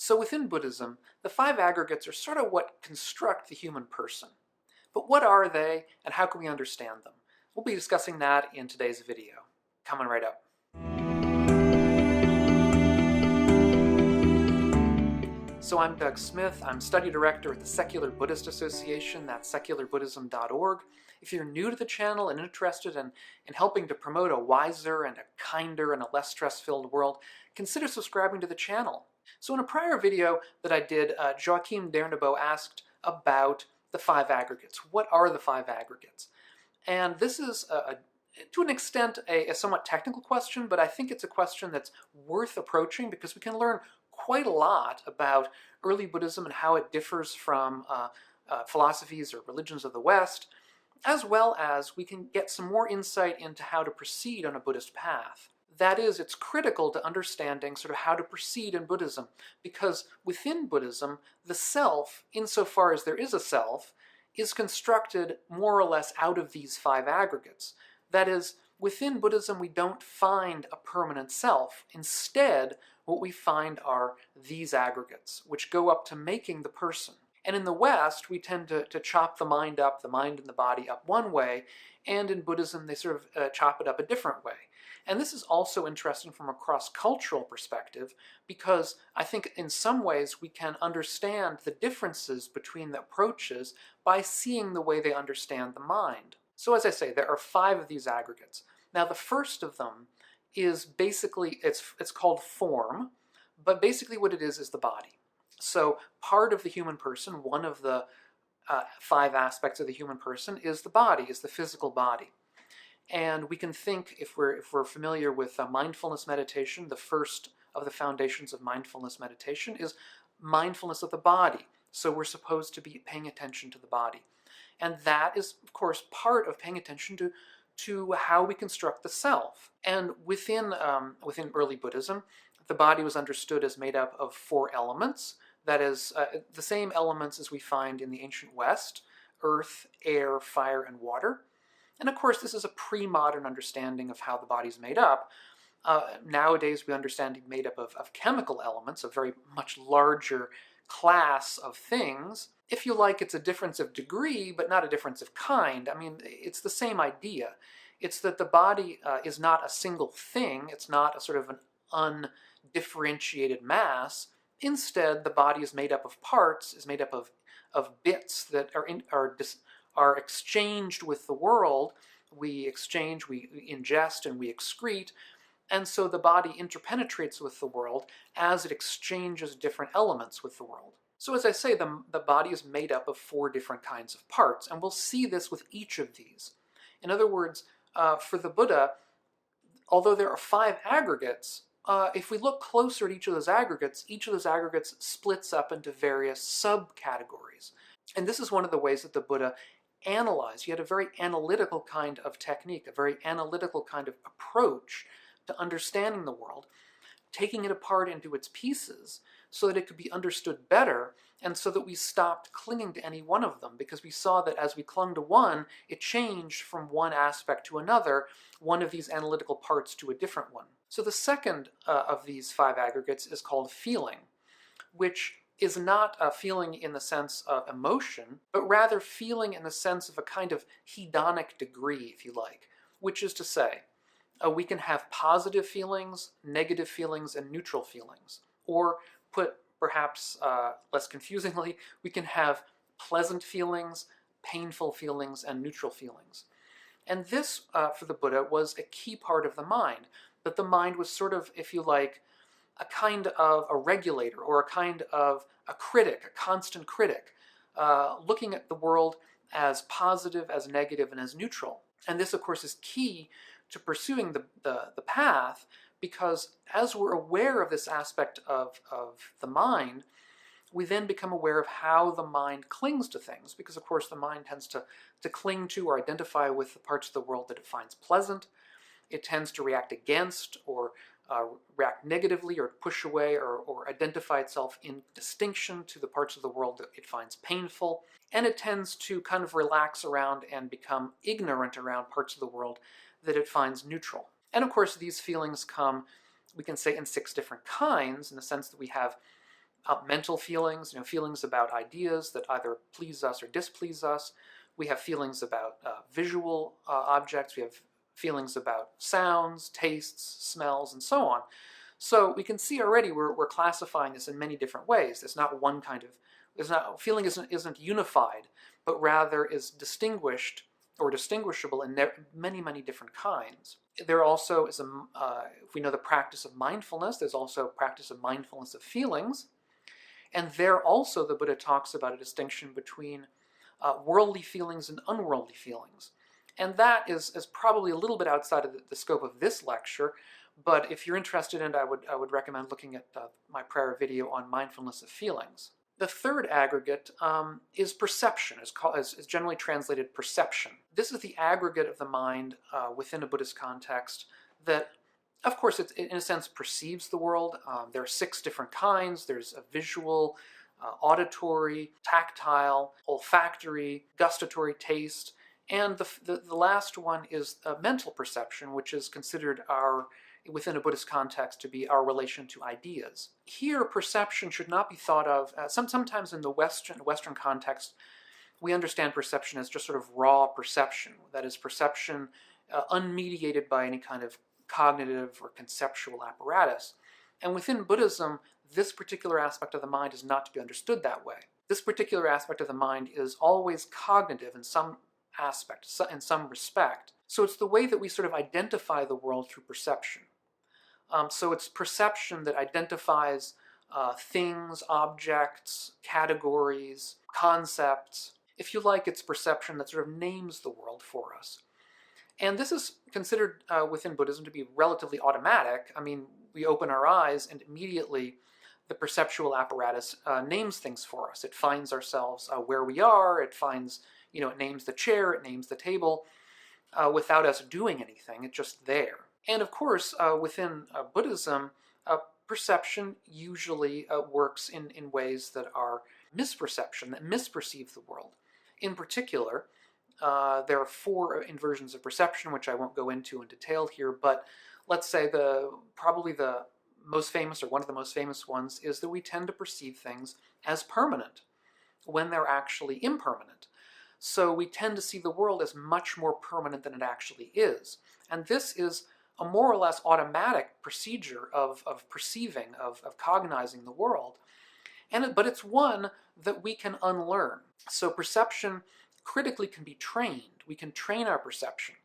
So within Buddhism, the five aggregates are sort of what construct the human person. But what are they, and how can we understand them? We'll be discussing that in today's video. Coming right up. So I'm Doug Smith. I'm study director at the Secular Buddhist Association. That's secularbuddhism.org. If you're new to the channel and interested in helping to promote a wiser and a kinder and a less stress-filled world, consider subscribing to the channel. So in a prior video that I did, Joachim Dernebo asked about the five aggregates. What are the five aggregates? And this is, to an extent, a somewhat technical question, but I think it's a question that's worth approaching because we can learn quite a lot about early Buddhism and how it differs from philosophies or religions of the West, as well as we can get some more insight into how to proceed on a Buddhist path. That is, it's critical to understanding sort of how to proceed in Buddhism, because within Buddhism, the self, insofar as there is a self, is constructed more or less out of these five aggregates. That is, within Buddhism, we don't find a permanent self. Instead, what we find are these aggregates, which go up to making the person. And in the West, we tend to chop the mind and the body up one way, and in Buddhism, they sort of chop it up a different way. And this is also interesting from a cross-cultural perspective, because I think in some ways we can understand the differences between the approaches by seeing the way they understand the mind. So as I say, there are five of these aggregates. Now the first of them is basically, it's called form, but basically what it is the body. So part of the human person, one of the five aspects of the human person is the body, is the physical body. And we can think, if we're familiar with mindfulness meditation, the first of the foundations of mindfulness meditation is mindfulness of the body. So we're supposed to be paying attention to the body. And that is, of course, part of paying attention to how we construct the self. And within early Buddhism, the body was understood as made up of four elements. That is, the same elements as we find in the ancient West: earth, air, fire, and water. And of course, this is a pre-modern understanding of how the body's made up. Nowadays, we understand it made up of chemical elements, a very much larger class of things. If you like, it's a difference of degree, but not a difference of kind. I mean, it's the same idea. It's that the body is not a single thing. It's not a sort of an undifferentiated mass. Instead, the body is made up of parts, is made up of bits that are exchanged with the world. We exchange, we ingest, and we excrete. And so the body interpenetrates with the world as it exchanges different elements with the world. So as I say, the body is made up of four different kinds of parts, and we'll see this with each of these. In other words, for the Buddha, although there are five aggregates, if we look closer at each of those aggregates splits up into various subcategories. And this is one of the ways that the Buddha analyzed. He had a very analytical kind of technique, a very analytical kind of approach to understanding the world, taking it apart into its pieces so that it could be understood better, and so that we stopped clinging to any one of them, because we saw that as we clung to one, it changed from one aspect to another, one of these analytical parts to a different one. So the second of these five aggregates is called feeling, which is not a feeling in the sense of emotion, but rather feeling in the sense of a kind of hedonic degree, if you like, which is to say, we can have positive feelings, negative feelings, and neutral feelings. Or put perhaps less confusingly, we can have pleasant feelings, painful feelings, and neutral feelings. And this, for the Buddha, was a key part of the mind, that the mind was sort of, if you like, a kind of a regulator, or a kind of a critic, a constant critic, looking at the world as positive, as negative, and as neutral. And this, of course, is key to pursuing the path, because as we're aware of this aspect of the mind, we then become aware of how the mind clings to things, because of course the mind tends to cling to or identify with the parts of the world that it finds pleasant. It tends to react against or react negatively or push away or identify itself in distinction to the parts of the world that it finds painful. And it tends to kind of relax around and become ignorant around parts of the world that it finds neutral. And of course, these feelings come, we can say, in 6 different kinds, in the sense that we have mental feelings, feelings about ideas that either please us or displease us. We have feelings about visual objects. We have feelings about sounds, tastes, smells, and so on. So we can see already we're classifying this in many different ways. There's not one kind of, feeling isn't unified, but rather is distinguished or distinguishable in many, many different kinds. There also is if we know the practice of mindfulness, there's also a practice of mindfulness of feelings. And there also the Buddha talks about a distinction between worldly feelings and unworldly feelings. And that is probably a little bit outside of the scope of this lecture, but if you're interested in it, I would recommend looking at my prior video on mindfulness of feelings. The third aggregate is perception, is generally translated perception. This is the aggregate of the mind within a Buddhist context that, of course, it in a sense perceives the world. There are 6 different kinds. There's a visual, auditory, tactile, olfactory, gustatory, taste, and the last one is mental perception, which is considered within a Buddhist context to be our relation to ideas. Here, perception should not be thought of, sometimes in the Western context, we understand perception as just sort of raw perception, that is perception unmediated by any kind of cognitive or conceptual apparatus. And within Buddhism, this particular aspect of the mind is not to be understood that way. This particular aspect of the mind is always cognitive in some aspect, in some respect. So it's the way that we sort of identify the world through perception. So it's perception that identifies things, objects, categories, concepts. If you like, it's perception that sort of names the world for us. And this is considered within Buddhism to be relatively automatic. I mean, we open our eyes and immediately the perceptual apparatus names things for us. It finds ourselves where we are. It finds, it names the chair, it names the table without us doing anything. It's just there. And of course, within Buddhism, perception usually works in ways that are misperception, that misperceive the world. In particular, there are 4 inversions of perception, which I won't go into in detail here, but let's say probably the most famous, or one of the most famous ones, is that we tend to perceive things as permanent when they're actually impermanent. So we tend to see the world as much more permanent than it actually is. And this is a more or less automatic procedure of perceiving, of cognizing the world. But it's one that we can unlearn. So perception critically can be trained. We can train our perception.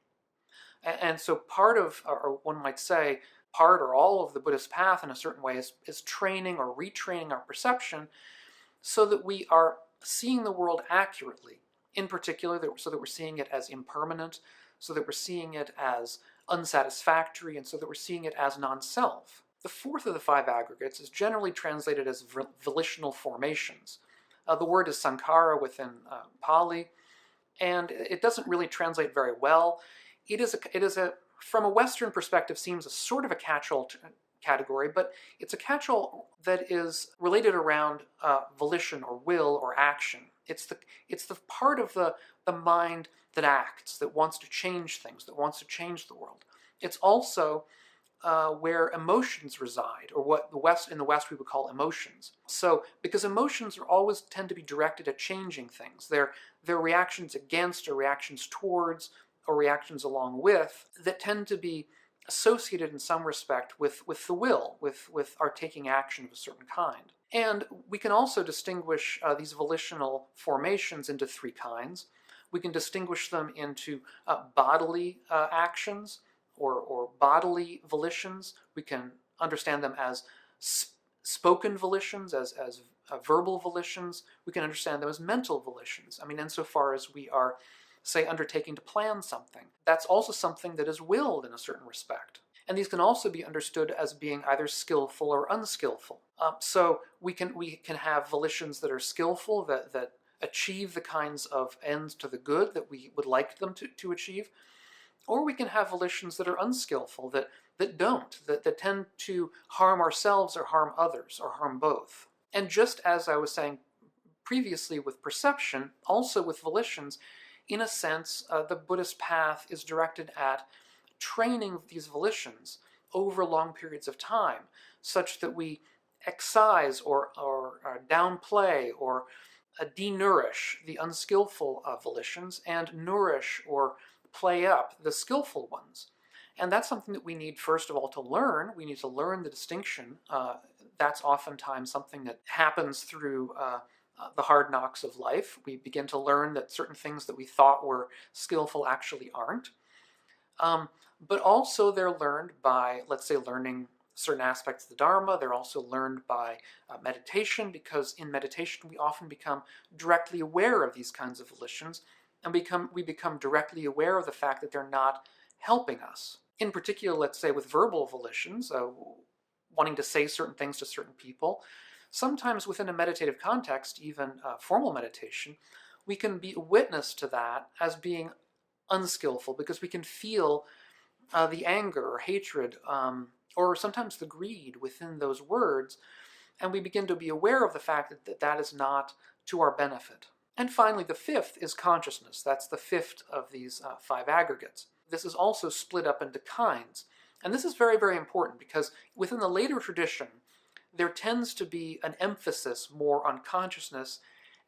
And so part of, or one might say, part or all of the Buddhist path in a certain way is training or retraining our perception so that we are seeing the world accurately. In particular, so that we're seeing it as impermanent, so that we're seeing it as unsatisfactory, and so that we're seeing it as non-self. The fourth of the 5 aggregates is generally translated as volitional formations. The word is sankhara within Pali, and it doesn't really translate very well. It is from a Western perspective, seems a sort of a catch-all category, but it's a catch-all that is related around volition or will or action. It's the part of the mind that acts, that wants to change things, that wants to change the world. It's also where emotions reside, or what in the West we would call emotions. So, because emotions always tend to be directed at changing things, they're reactions against or reactions towards or reactions along with that tend to be associated in some respect with the will, with our taking action of a certain kind. And we can also distinguish these volitional formations into 3 kinds. We can distinguish them into bodily actions or bodily volitions. We can understand them as spoken volitions, as verbal volitions. We can understand them as mental volitions. I mean, insofar as we are, say, undertaking to plan something, that's also something that is willed in a certain respect. And these can also be understood as being either skillful or unskillful. So we can have volitions that are skillful, that achieve the kinds of ends to the good that we would like them to achieve, or we can have volitions that are unskillful, that tend to harm ourselves or harm others, or harm both. And just as I was saying previously with perception, also with volitions, in a sense, the Buddhist path is directed at training these volitions over long periods of time, such that we excise or downplay or denourish the unskillful volitions and nourish or play up the skillful ones. And that's something that we need, first of all, to learn. We need to learn the distinction. That's oftentimes something that happens through the hard knocks of life. We begin to learn that certain things that we thought were skillful actually aren't. But also they're learned by, let's say, learning certain aspects of the Dharma. They're also learned by meditation, because in meditation we often become directly aware of these kinds of volitions, and we become directly aware of the fact that they're not helping us. In particular, let's say with verbal volitions, wanting to say certain things to certain people, sometimes within a meditative context, even formal meditation, we can be a witness to that as being unskillful, because we can feel the anger or hatred or sometimes the greed within those words, and we begin to be aware of the fact that is not to our benefit. And finally, the fifth is consciousness. That's the fifth of these 5 aggregates. This is also split up into kinds. And this is very, very important, because within the later tradition, there tends to be an emphasis more on consciousness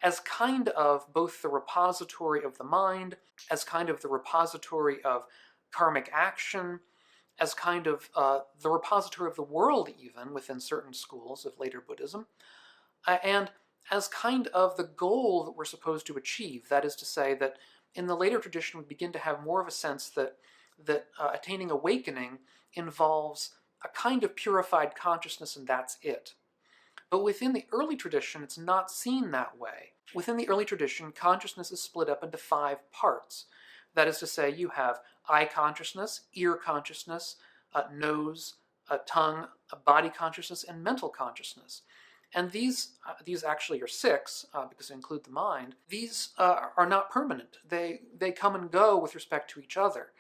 as kind of both the repository of the mind, as kind of the repository of karmic action, as kind of the repository of the world, even within certain schools of later Buddhism, and as kind of the goal that we're supposed to achieve. That is to say that in the later tradition we begin to have more of a sense that attaining awakening involves a kind of purified consciousness, and that's it. But within the early tradition, it's not seen that way. Within the early tradition, consciousness is split up into 5 parts. That is to say, you have eye consciousness, ear consciousness, nose, tongue, body consciousness, and mental consciousness. And these actually are 6, because they include the mind. These are not permanent. They come and go with respect to each other.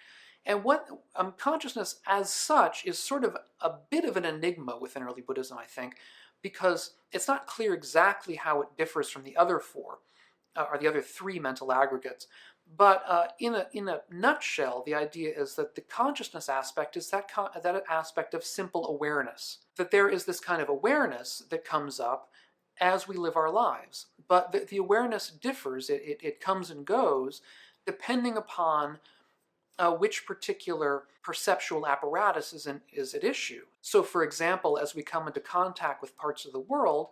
And what consciousness as such is sort of a bit of an enigma within early Buddhism, I think, because it's not clear exactly how it differs from the other 4, or the other 3 mental aggregates. But in a nutshell, the idea is that the consciousness aspect is that aspect of simple awareness. That there is this kind of awareness that comes up as we live our lives. But the awareness differs. It comes and goes depending upon which particular perceptual apparatus is at issue. So, for example, as we come into contact with parts of the world,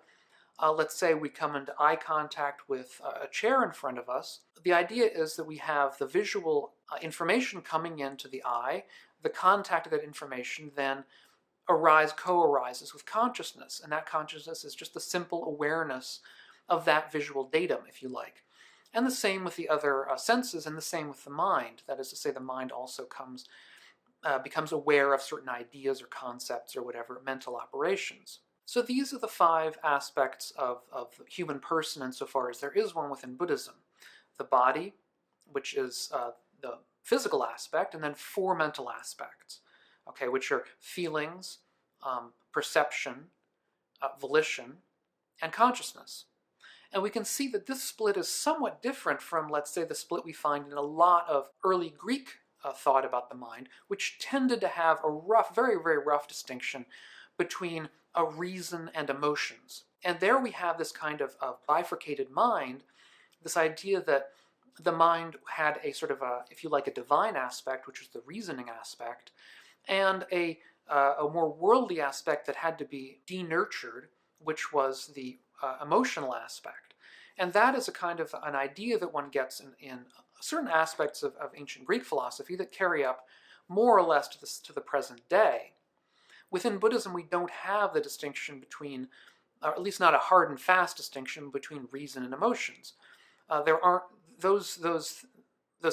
let's say we come into eye contact with a chair in front of us, the idea is that we have the visual information coming into the eye. The contact of that information then co-arises with consciousness, and that consciousness is just the simple awareness of that visual datum, if you like. And the same with the other senses, and the same with the mind. That is to say, the mind also becomes aware of certain ideas or concepts or whatever mental operations. So these are the 5 aspects of the human person insofar as there is one within Buddhism. The body, which is the physical aspect, and then 4 mental aspects, okay, which are feelings, perception, volition, and consciousness. And we can see that this split is somewhat different from, let's say, the split we find in a lot of early Greek thought about the mind, which tended to have a very, very rough distinction between a reason and emotions. And there we have this kind of bifurcated mind, this idea that the mind had a sort of if you like, a divine aspect, which was the reasoning aspect, and a more worldly aspect that had to be denurtured, which was the emotional aspect. And that is a kind of an idea that one gets in certain aspects of ancient Greek philosophy that carry up more or less to the present day. Within Buddhism, we don't have the distinction between, or at least not a hard and fast distinction between reason and emotions. There aren't those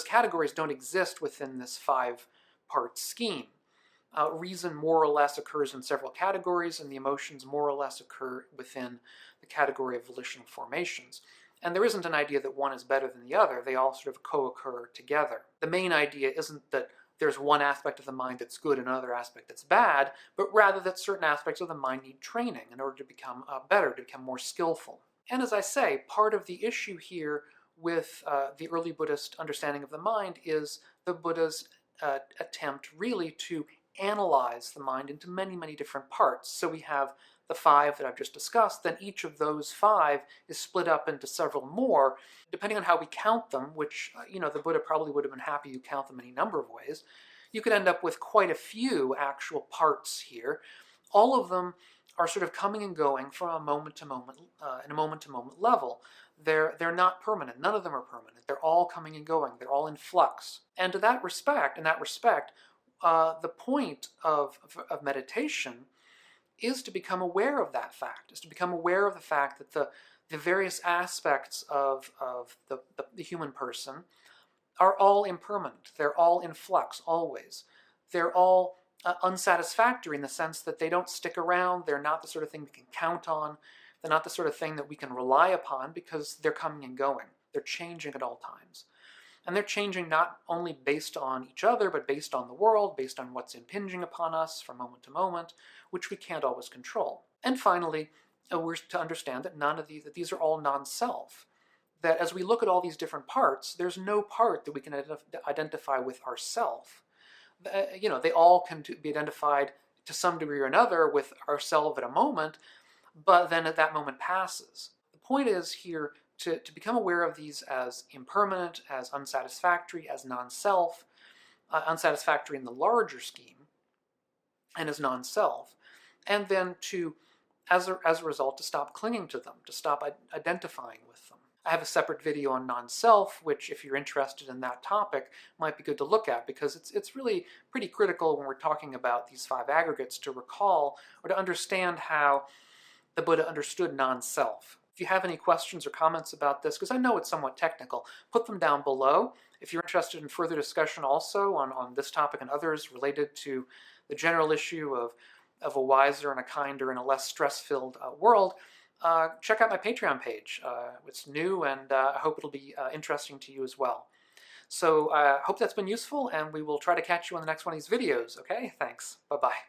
categories don't exist within this 5-part scheme. Reason more or less occurs in several categories, and the emotions more or less occur within the category of volitional formations. And there isn't an idea that one is better than the other. They all sort of co-occur together. The main idea isn't that there's one aspect of the mind that's good and another aspect that's bad, but rather that certain aspects of the mind need training in order to become better, to become more skillful. And as I say, part of the issue here with the early Buddhist understanding of the mind is the Buddha's attempt really to analyze the mind into many, many different parts. So we have the 5 that I've just discussed, then each of those 5 is split up into several more, depending on how we count them, which, the Buddha probably would have been happy you count them any number of ways. You could end up with quite a few actual parts here. All of them are sort of coming and going from a moment to moment, in a moment-to-moment level. They're not permanent. None of them are permanent. They're all coming and going. They're all in flux. And in that respect, the point of meditation is to become aware of that fact, is to become aware of the fact that the various aspects of the human person are all impermanent. They're all in flux, always. They're all unsatisfactory in the sense that they don't stick around. They're not the sort of thing we can count on. They're not the sort of thing that we can rely upon because they're coming and going. They're changing at all times. And they're changing not only based on each other, but based on the world, based on what's impinging upon us from moment to moment, which we can't always control. And finally, we're to understand that these are all non-self. That as we look at all these different parts, there's no part that we can identify with ourself. They all can be identified to some degree or another with ourself at a moment, but then that moment passes. The point is here to become aware of these as impermanent, as unsatisfactory, as non-self, unsatisfactory in the larger scheme, and as non-self, and then to, as a result, to stop clinging to them, to stop identifying with them. I have a separate video on non-self, which, if you're interested in that topic, might be good to look at, because it's really pretty critical when we're talking about these 5 aggregates to recall or to understand how the Buddha understood non-self. If you have any questions or comments about this, because I know it's somewhat technical, put them down below. If you're interested in further discussion also on this topic and others related to the general issue of a wiser and a kinder and a less stress-filled world, check out my Patreon page. It's new, and I hope it'll be interesting to you as well. So I hope that's been useful, and we will try to catch you on the next one of these videos, okay? Thanks. Bye-bye.